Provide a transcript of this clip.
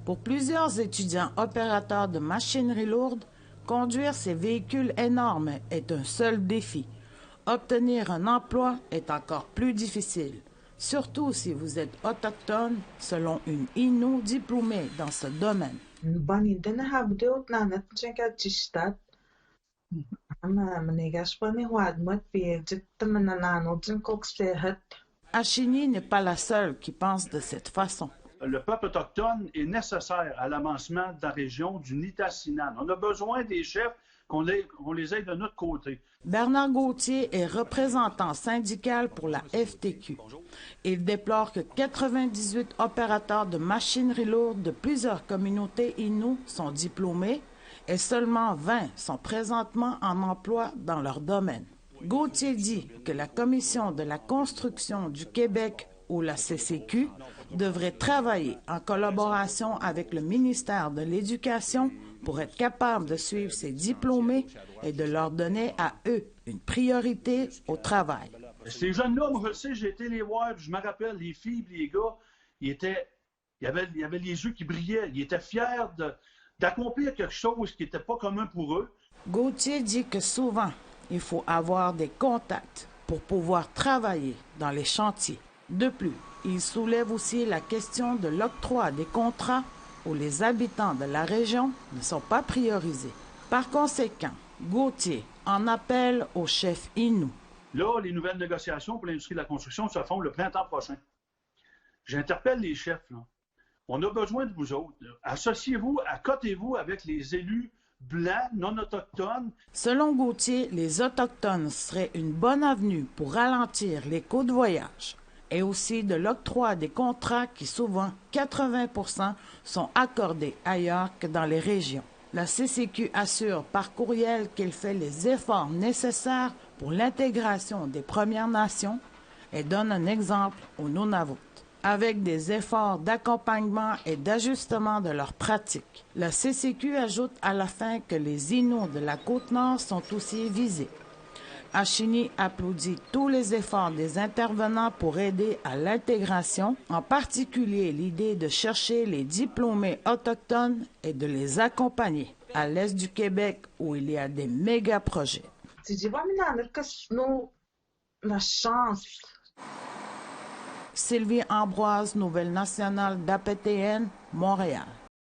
Pour plusieurs étudiants opérateurs de machinerie lourde, conduire ces véhicules énormes est un seul défi. Obtenir un emploi est encore plus difficile, surtout si vous êtes autochtone, selon une Innu diplômée dans ce domaine. Ashini n'est pas la seule qui pense de cette façon. Le peuple autochtone est nécessaire à l'avancement de la région du Nitassinan. On a besoin des chefs, qu'on les aide de notre côté. Bernard Gauthier est représentant syndical pour la FTQ. Il déplore que 98 opérateurs de machinerie lourde de plusieurs communautés Innu sont diplômés et seulement 20 sont présentement en emploi dans leur domaine. Gauthier dit que la Commission de la construction du Québec, ou la CCQ, devrait travailler en collaboration avec le ministère de l'Éducation pour être capable de suivre ces diplômés et de leur donner à eux une priorité au travail. Ces jeunes-là, moi je le sais, j'ai été les voir, je me rappelle, les filles et les gars, ils avaient les yeux qui brillaient, ils étaient fiers d'accomplir quelque chose qui n'était pas commun pour eux. Gauthier dit que souvent, il faut avoir des contacts pour pouvoir travailler dans les chantiers. De plus, il soulève aussi la question de l'octroi des contrats où les habitants de la région ne sont pas priorisés. Par conséquent, Gauthier en appelle aux chefs Innu. Là, les nouvelles négociations pour l'industrie de la construction se font le printemps prochain. J'interpelle les chefs. Là. On a besoin de vous autres. Associez-vous, accotez-vous avec les élus blancs, non autochtones. Selon Gauthier, les Autochtones seraient une bonne avenue pour ralentir les coûts de voyage et aussi de l'octroi des contrats qui, souvent 80%, sont accordés ailleurs que dans les régions. La CCQ assure par courriel qu'elle fait les efforts nécessaires pour l'intégration des Premières Nations et donne un exemple aux Nunavut, avec des efforts d'accompagnement et d'ajustement de leurs pratiques. La CCQ ajoute à la fin que les Inuits de la Côte-Nord sont aussi visés. Ashini applaudit tous les efforts des intervenants pour aider à l'intégration, en particulier l'idée de chercher les diplômés autochtones et de les accompagner à l'est du Québec où il y a des méga-projets. Sylvie Ambroise, Nouvelle nationale d'APTN, Montréal.